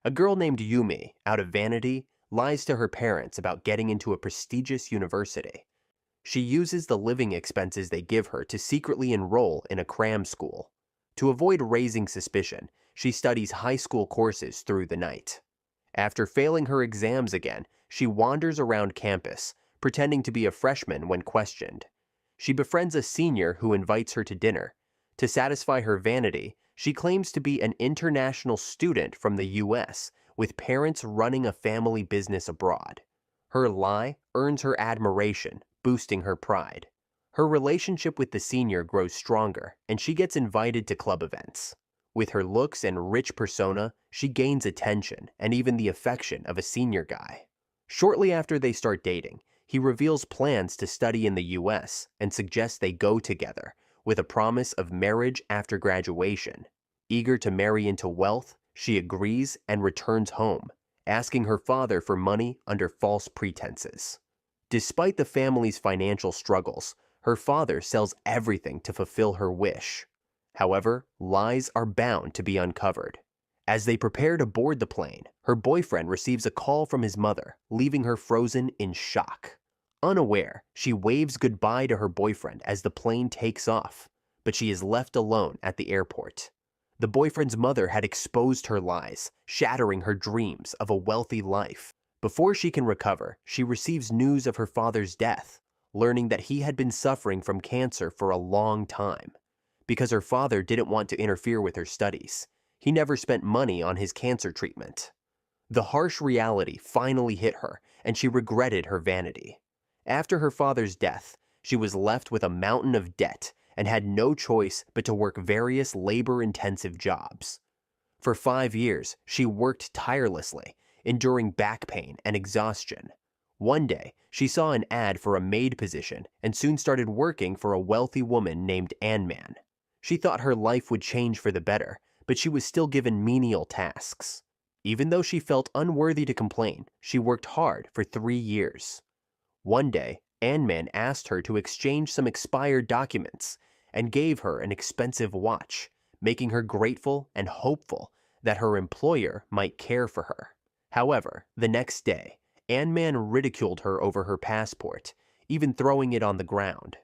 A girl named Yumi, out of vanity, lies to her parents about getting into a prestigious university. She uses the living expenses they give her to secretly enroll in a cram school. To avoid raising suspicion, she studies high school courses through the night. After failing her exams again, she wanders around campus, pretending to be a freshman when questioned. She befriends a senior who invites her to dinner. To satisfy her vanity, she claims to be an international student from the US, with parents running a family business abroad. Her lie earns her admiration, boosting her pride. Her relationship with the senior grows stronger, and she gets invited to club events. With her looks and rich persona, she gains attention and even the affection of a senior guy. Shortly after they start dating, he reveals plans to study in the US and suggests they go together, with a promise of marriage after graduation. Eager to marry into wealth, she agrees and returns home, asking her father for money under false pretenses. Despite the family's financial struggles, her father sells everything to fulfill her wish. However, lies are bound to be uncovered. As they prepare to board the plane, her boyfriend receives a call from his mother, leaving her frozen in shock. Unaware, she waves goodbye to her boyfriend as the plane takes off, but she is left alone at the airport. The boyfriend's mother had exposed her lies, shattering her dreams of a wealthy life. Before she can recover, she receives news of her father's death, learning that he had been suffering from cancer for a long time. Because her father didn't want to interfere with her studies, he never spent money on his cancer treatment. The harsh reality finally hit her, and she regretted her vanity. After her father's death, she was left with a mountain of debt and had no choice but to work various labor-intensive jobs. For 5 years, she worked tirelessly, enduring back pain and exhaustion. One day, she saw an ad for a maid position and soon started working for a wealthy woman named Ann-Man. She thought her life would change for the better, but she was still given menial tasks. Even though she felt unworthy to complain, she worked hard for 3 years. One day, Ann-Man asked her to exchange some expired documents and gave her an expensive watch, making her grateful and hopeful that her employer might care for her. However, the next day, Ann-Man ridiculed her over her passport, even throwing it on the ground.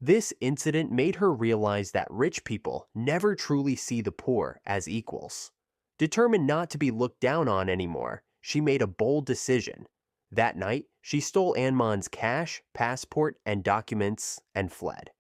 This incident made her realize that rich people never truly see the poor as equals. Determined not to be looked down on anymore, she made a bold decision. That night, she stole Anman's cash, passport, and documents and fled.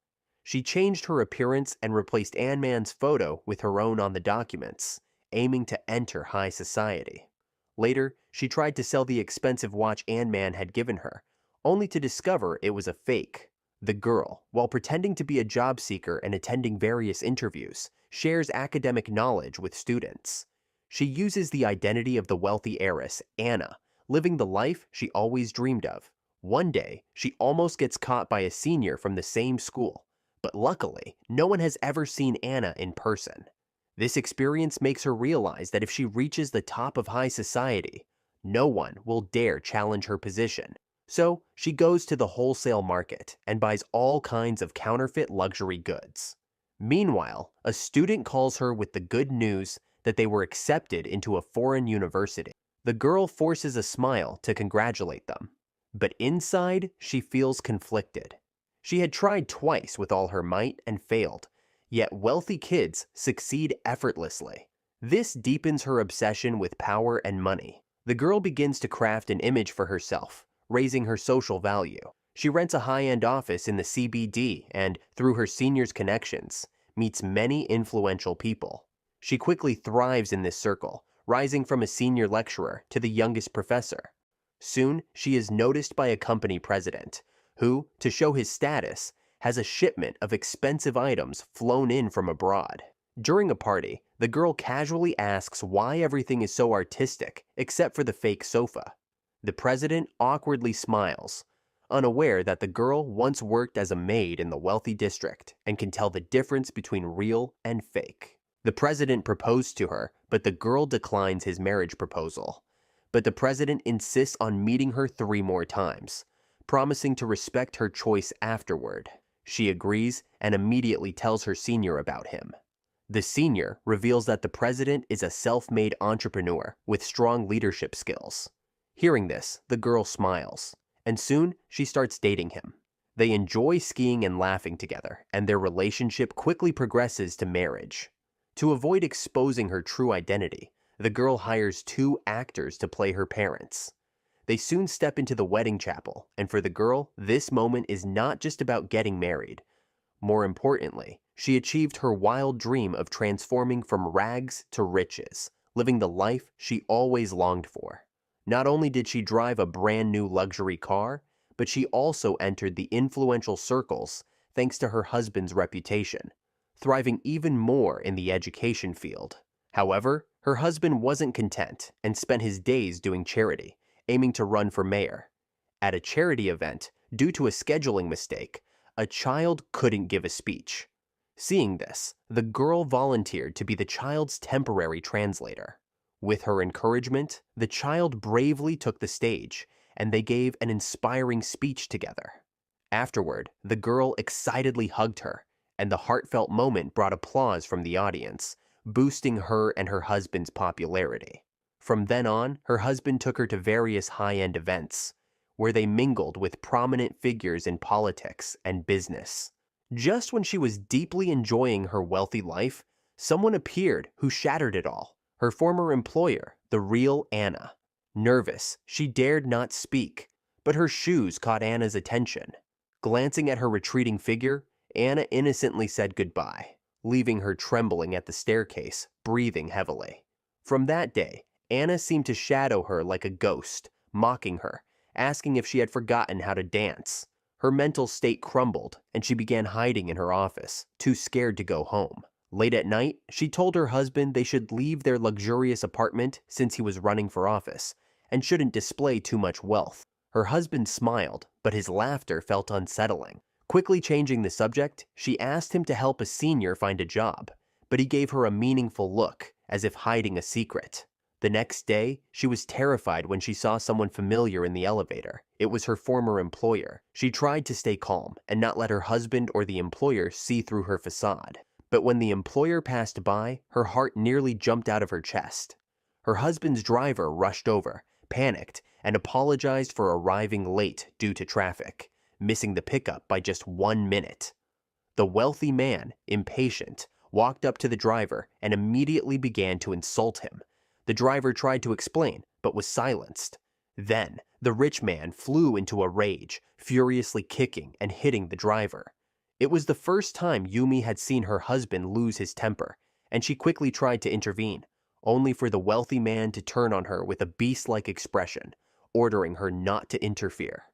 She changed her appearance and replaced Anman's photo with her own on the documents, aiming to enter high society. Later, she tried to sell the expensive watch Anman had given her, only to discover it was a fake. The girl, while pretending to be a job seeker and attending various interviews, shares academic knowledge with students. She uses the identity of the wealthy heiress, Anna, living the life she always dreamed of. One day, she almost gets caught by a senior from the same school, but luckily, no one has ever seen Anna in person. This experience makes her realize that if she reaches the top of high society, no one will dare challenge her position. So, she goes to the wholesale market and buys all kinds of counterfeit luxury goods. Meanwhile, a student calls her with the good news that they were accepted into a foreign university. The girl forces a smile to congratulate them, but inside she feels conflicted. She had tried twice with all her might and failed, yet wealthy kids succeed effortlessly. This deepens her obsession with power and money. The girl begins to craft an image for herself, raising her social value. She rents a high-end office in the CBD and, through her senior's connections, meets many influential people. She quickly thrives in this circle, rising from a senior lecturer to the youngest professor. Soon, she is noticed by a company president, who, to show his status, has a shipment of expensive items flown in from abroad. During a party, the girl casually asks why everything is so artistic except for the fake sofa. The president awkwardly smiles, unaware that the girl once worked as a maid in the wealthy district and can tell the difference between real and fake. The president proposed to her, but the girl declines his marriage proposal. But the president insists on meeting her 3 more times, promising to respect her choice afterward. She agrees and immediately tells her senior about him. The senior reveals that the president is a self-made entrepreneur with strong leadership skills. Hearing this, the girl smiles, and soon she starts dating him. They enjoy skiing and laughing together, and their relationship quickly progresses to marriage. To avoid exposing her true identity, the girl hires 2 actors to play her parents. They soon step into the wedding chapel, and for the girl, this moment is not just about getting married. More importantly, she achieved her wild dream of transforming from rags to riches, living the life she always longed for. Not only did she drive a brand new luxury car, but she also entered the influential circles thanks to her husband's reputation, thriving even more in the education field. However, her husband wasn't content and spent his days doing charity, aiming to run for mayor. At a charity event, due to a scheduling mistake, a child couldn't give a speech. Seeing this, the girl volunteered to be the child's temporary translator. With her encouragement, the child bravely took the stage, and they gave an inspiring speech together. Afterward, the girl excitedly hugged her, and the heartfelt moment brought applause from the audience, boosting her and her husband's popularity. From then on, her husband took her to various high-end events, where they mingled with prominent figures in politics and business. Just when she was deeply enjoying her wealthy life, someone appeared who shattered it all. Her former employer, the real Anna. Nervous, she dared not speak, but her shoes caught Anna's attention. Glancing at her retreating figure, Anna innocently said goodbye, leaving her trembling at the staircase, breathing heavily. From that day, Anna seemed to shadow her like a ghost, mocking her, asking if she had forgotten how to dance. Her mental state crumbled, and she began hiding in her office, too scared to go home. Late at night, she told her husband they should leave their luxurious apartment since he was running for office, and shouldn't display too much wealth. Her husband smiled, but his laughter felt unsettling. Quickly changing the subject, she asked him to help a senior find a job, but he gave her a meaningful look, as if hiding a secret. The next day, she was terrified when she saw someone familiar in the elevator. It was her former employer. She tried to stay calm and not let her husband or the employer see through her facade. But when the employer passed by, her heart nearly jumped out of her chest. Her husband's driver rushed over, panicked, and apologized for arriving late due to traffic, missing the pickup by just 1 minute. The wealthy man, impatient, walked up to the driver and immediately began to insult him. The driver tried to explain, but was silenced. Then, the rich man flew into a rage, furiously kicking and hitting the driver. It was the first time Yumi had seen her husband lose his temper, and she quickly tried to intervene, only for the wealthy man to turn on her with a beast-like expression, ordering her not to interfere.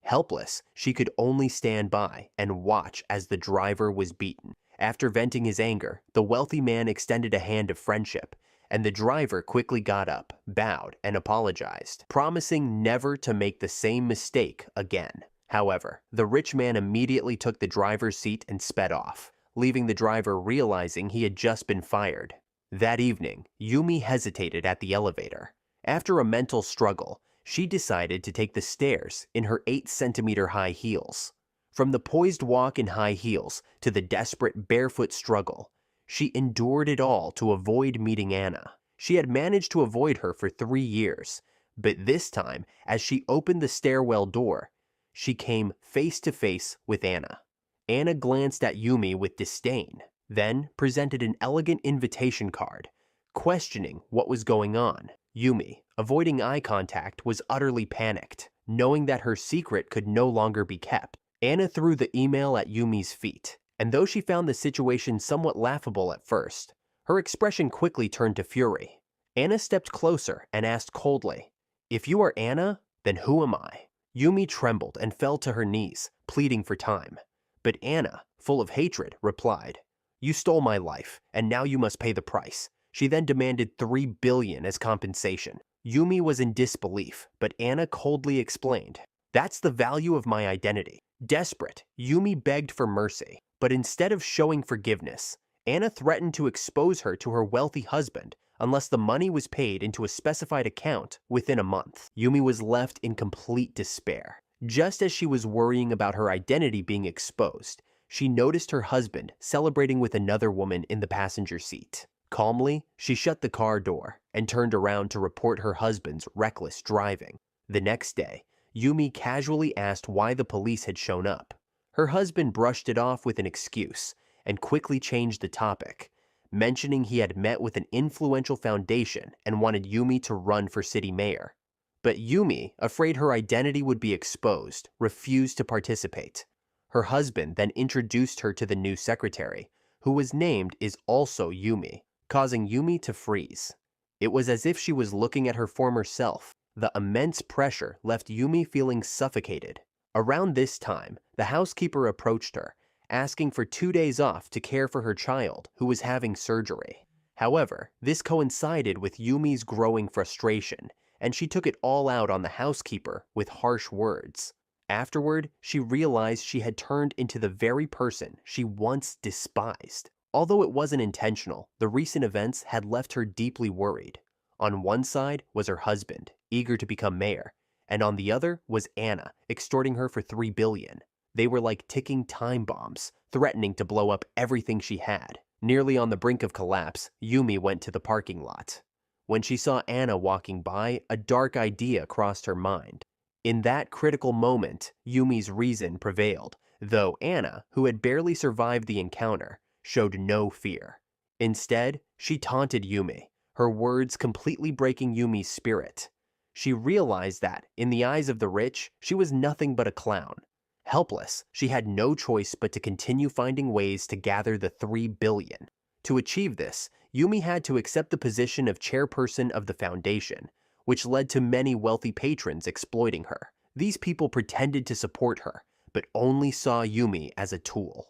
Helpless, she could only stand by and watch as the driver was beaten. After venting his anger, the wealthy man extended a hand of friendship, and the driver quickly got up, bowed, and apologized, promising never to make the same mistake again. However, the rich man immediately took the driver's seat and sped off, leaving the driver realizing he had just been fired. That evening, Yumi hesitated at the elevator. After a mental struggle, she decided to take the stairs in her 8-centimeter high heels. From the poised walk in high heels to the desperate barefoot struggle, she endured it all to avoid meeting Anna. She had managed to avoid her for 3 years, but this time, as she opened the stairwell door, she came face to face with Anna. Anna glanced at Yumi with disdain, then presented an elegant invitation card, questioning what was going on. Yumi, avoiding eye contact, was utterly panicked, knowing that her secret could no longer be kept. Anna threw the email at Yumi's feet, and though she found the situation somewhat laughable at first, her expression quickly turned to fury. Anna stepped closer and asked coldly, "If you are Anna, then who am I?" Yumi trembled and fell to her knees, pleading for time. But Anna, full of hatred, replied, "You stole my life, and now you must pay the price." She then demanded $3 billion as compensation. Yumi was in disbelief, but Anna coldly explained, "That's the value of my identity." Desperate, Yumi begged for mercy, but instead of showing forgiveness, Anna threatened to expose her to her wealthy husband unless the money was paid into a specified account within a month. Yumi was left in complete despair. Just as she was worrying about her identity being exposed, she noticed her husband celebrating with another woman in the passenger seat. Calmly, she shut the car door and turned around to report her husband's reckless driving. The next day, Yumi casually asked why the police had shown up. Her husband brushed it off with an excuse and quickly changed the topic, mentioning he had met with an influential foundation and wanted Yumi to run for city mayor. But Yumi, afraid her identity would be exposed, refused to participate. Her husband then introduced her to the new secretary, who was named is also Yumi, causing Yumi to freeze. It was as if she was looking at her former self. The immense pressure left Yumi feeling suffocated. Around this time, the housekeeper approached her, asking for 2 days off to care for her child, who was having surgery. However, this coincided with Yumi's growing frustration, and she took it all out on the housekeeper with harsh words. Afterward, she realized she had turned into the very person she once despised. Although it wasn't intentional, the recent events had left her deeply worried. On one side was her husband, eager to become mayor, and on the other was Anna, extorting her for $3 billion. They were like ticking time bombs, threatening to blow up everything she had. Nearly on the brink of collapse, Yumi went to the parking lot. When she saw Anna walking by, a dark idea crossed her mind. In that critical moment, Yumi's reason prevailed, though Anna, who had barely survived the encounter, showed no fear. Instead, she taunted Yumi, her words completely breaking Yumi's spirit. She realized that, in the eyes of the rich, she was nothing but a clown. Helpless, she had no choice but to continue finding ways to gather the $3 billion. To achieve this, Yumi had to accept the position of chairperson of the foundation, which led to many wealthy patrons exploiting her. These people pretended to support her, but only saw Yumi as a tool.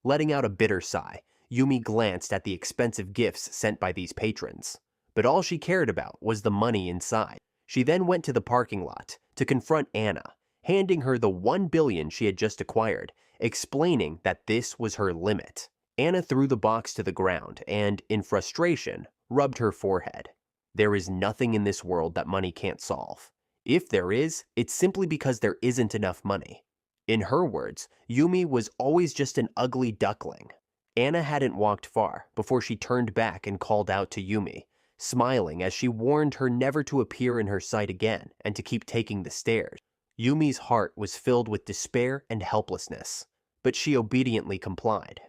Letting out a bitter sigh, Yumi glanced at the expensive gifts sent by these patrons. But all she cared about was the money inside. She then went to the parking lot to confront Anna, handing her the $1 billion she had just acquired, explaining that this was her limit. Anna threw the box to the ground and, in frustration, rubbed her forehead. There is nothing in this world that money can't solve. If there is, it's simply because there isn't enough money. In her words, Yumi was always just an ugly duckling. Anna hadn't walked far before she turned back and called out to Yumi, smiling as she warned her never to appear in her sight again and to keep taking the stairs. Yumi's heart was filled with despair and helplessness, but she obediently complied.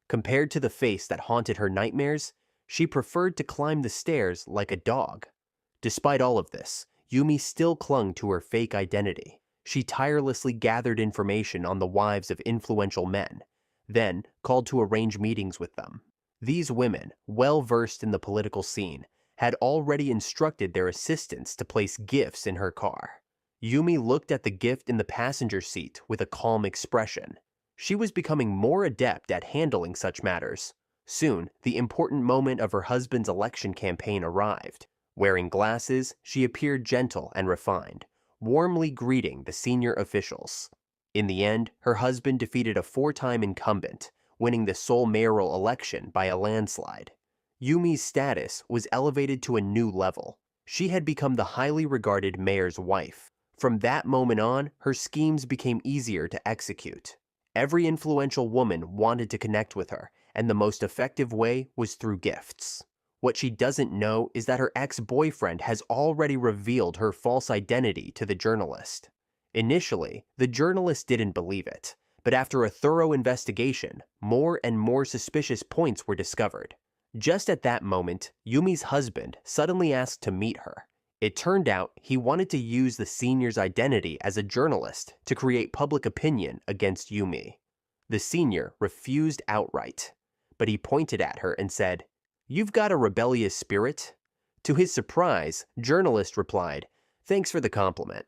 Compared to the face that haunted her nightmares, she preferred to climb the stairs like a dog. Despite all of this, Yumi still clung to her fake identity. She tirelessly gathered information on the wives of influential men, then called to arrange meetings with them. These women, well versed in the political scene, had already instructed their assistants to place gifts in her car. Yumi looked at the gift in the passenger seat with a calm expression. She was becoming more adept at handling such matters. Soon, the important moment of her husband's election campaign arrived. Wearing glasses, she appeared gentle and refined, warmly greeting the senior officials. In the end, her husband defeated a 4-time incumbent, winning the sole mayoral election by a landslide. Yumi's status was elevated to a new level. She had become the highly regarded mayor's wife. From that moment on, her schemes became easier to execute. Every influential woman wanted to connect with her, and the most effective way was through gifts. What she doesn't know is that her ex-boyfriend has already revealed her false identity to the journalist. Initially, the journalist didn't believe it, but after a thorough investigation, more and more suspicious points were discovered. Just at that moment, Yumi's husband suddenly asked to meet her. It turned out he wanted to use the senior's identity as a journalist to create public opinion against Yumi. The senior refused outright, but he pointed at her and said, "You've got a rebellious spirit." To his surprise, journalist replied, "Thanks for the compliment."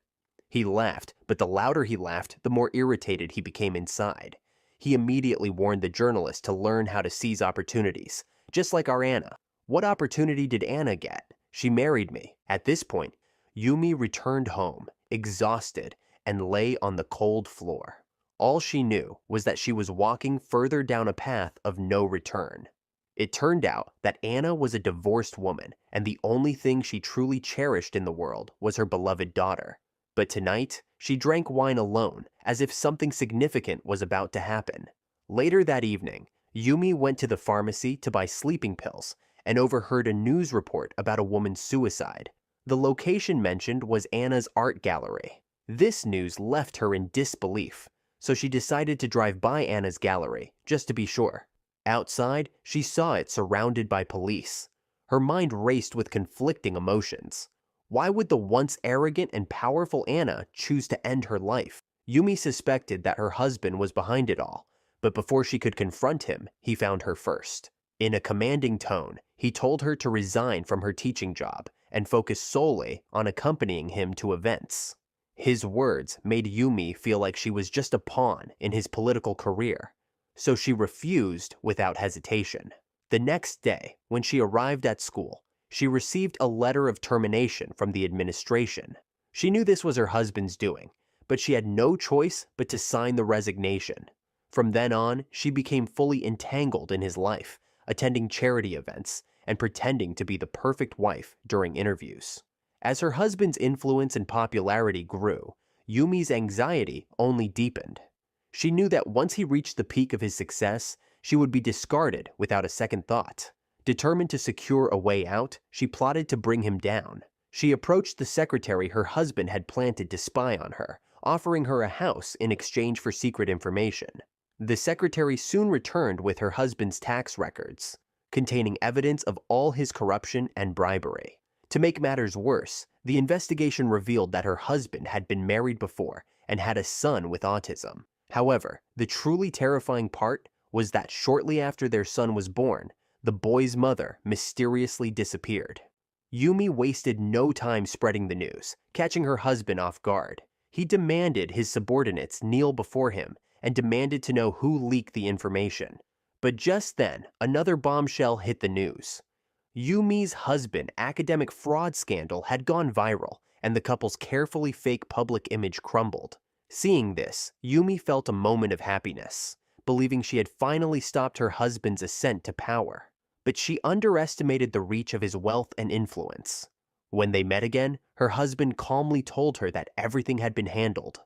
He laughed, but the louder he laughed, the more irritated he became inside. He immediately warned the journalist to learn how to seize opportunities, just like our Anna. What opportunity did Anna get? She married me. At this point, Yumi returned home, exhausted, and lay on the cold floor. All she knew was that she was walking further down a path of no return. It turned out that Anna was a divorced woman, and the only thing she truly cherished in the world was her beloved daughter. But tonight, she drank wine alone, as if something significant was about to happen. Later that evening, Yumi went to the pharmacy to buy sleeping pills and overheard a news report about a woman's suicide. The location mentioned was Anna's art gallery. This news left her in disbelief, so she decided to drive by Anna's gallery just to be sure. Outside, she saw it surrounded by police. Her mind raced with conflicting emotions. Why would the once arrogant and powerful Anna choose to end her life? Yumi suspected that her husband was behind it all, but before she could confront him, he found her first. In a commanding tone, he told her to resign from her teaching job and focus solely on accompanying him to events. His words made Yumi feel like she was just a pawn in his political career, so she refused without hesitation. The next day, when she arrived at school, she received a letter of termination from the administration. She knew this was her husband's doing, but she had no choice but to sign the resignation. From then on, she became fully entangled in his life, attending charity events and pretending to be the perfect wife during interviews. As her husband's influence and popularity grew, Yumi's anxiety only deepened. She knew that once he reached the peak of his success, she would be discarded without a second thought. Determined to secure a way out, she plotted to bring him down. She approached the secretary her husband had planted to spy on her, offering her a house in exchange for secret information. The secretary soon returned with her husband's tax records, containing evidence of all his corruption and bribery. To make matters worse, the investigation revealed that her husband had been married before and had a son with autism. However, the truly terrifying part was that shortly after their son was born, the boy's mother mysteriously disappeared. Yumi wasted no time spreading the news, catching her husband off guard. He demanded his subordinates kneel before him and demanded to know who leaked the information. But just then, another bombshell hit the news. Yumi's husband's academic fraud scandal had gone viral, and the couple's carefully fake public image crumbled. Seeing this, Yumi felt a moment of happiness, believing she had finally stopped her husband's ascent to power. But she underestimated the reach of his wealth and influence. When they met again, her husband calmly told her that everything had been handled.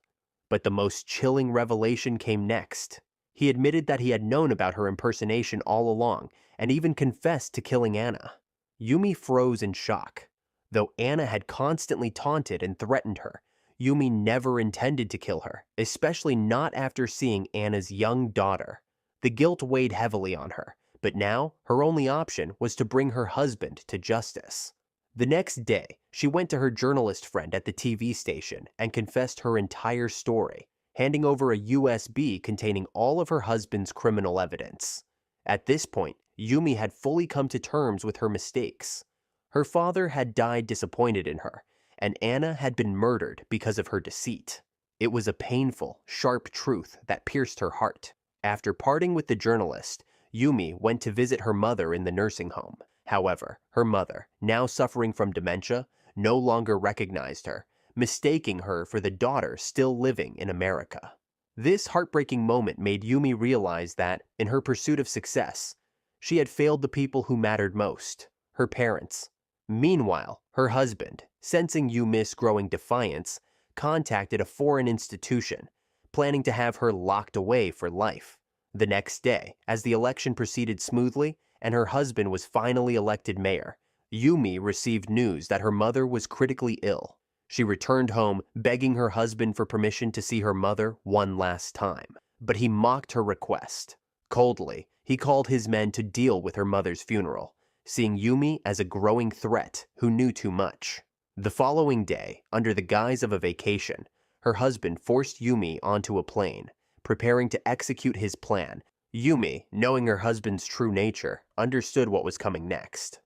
But the most chilling revelation came next. He admitted that he had known about her impersonation all along and even confessed to killing Anna. Yumi froze in shock. Though Anna had constantly taunted and threatened her, Yumi never intended to kill her, especially not after seeing Anna's young daughter. The guilt weighed heavily on her, but now her only option was to bring her husband to justice. The next day, she went to her journalist friend at the TV station and confessed her entire story, handing over a USB containing all of her husband's criminal evidence. At this point, Yumi had fully come to terms with her mistakes. Her father had died disappointed in her, and Anna had been murdered because of her deceit. It was a painful, sharp truth that pierced her heart. After parting with the journalist, Yumi went to visit her mother in the nursing home. However, her mother, now suffering from dementia, no longer recognized her, mistaking her for the daughter still living in America. This heartbreaking moment made Yumi realize that, in her pursuit of success, she had failed the people who mattered most, her parents. Meanwhile, her husband, sensing Yumi's growing defiance, contacted a foreign institution, planning to have her locked away for life. The next day, as the election proceeded smoothly and her husband was finally elected mayor, Yumi received news that her mother was critically ill. She returned home, begging her husband for permission to see her mother one last time. But he mocked her request. Coldly, he called his men to deal with her mother's funeral, seeing Yumi as a growing threat who knew too much. The following day, under the guise of a vacation, her husband forced Yumi onto a plane, preparing to execute his plan. Yumi, knowing her husband's true nature, understood what was coming next.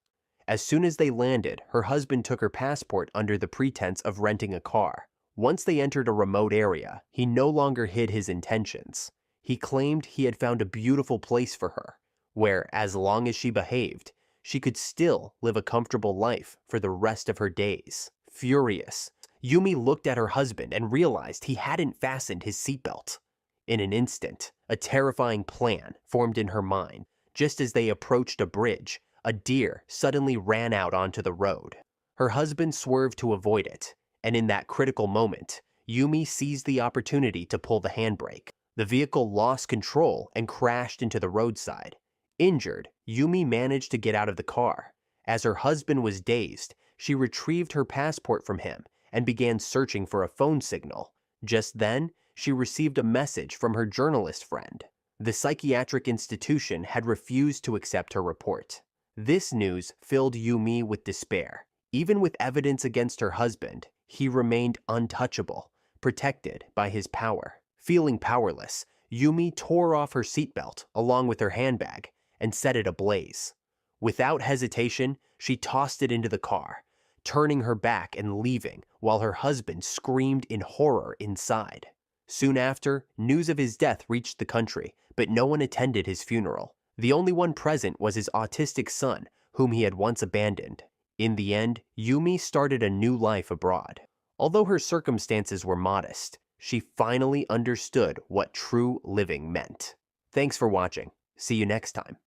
As soon as they landed, her husband took her passport under the pretense of renting a car. Once they entered a remote area, he no longer hid his intentions. He claimed he had found a beautiful place for her, where, as long as she behaved, she could still live a comfortable life for the rest of her days. Furious, Yumi looked at her husband and realized he hadn't fastened his seatbelt. In an instant, a terrifying plan formed in her mind. Just as they approached a bridge, a deer suddenly ran out onto the road. Her husband swerved to avoid it, and in that critical moment, Yumi seized the opportunity to pull the handbrake. The vehicle lost control and crashed into the roadside. Injured, Yumi managed to get out of the car. As her husband was dazed, she retrieved her passport from him and began searching for a phone signal. Just then, she received a message from her journalist friend. The psychiatric institution had refused to accept her report. This news filled Yumi with despair. Even with evidence against her husband, he remained untouchable, protected by his power. Feeling powerless, Yumi tore off her seatbelt along with her handbag and set it ablaze. Without hesitation, she tossed it into the car, turning her back and leaving while her husband screamed in horror inside. Soon after, news of his death reached the country, but no one attended his funeral. The only one present was his autistic son, whom he had once abandoned. In the end, Yumi started a new life abroad. Although her circumstances were modest, she finally understood what true living meant. Thanks for watching. See you next time.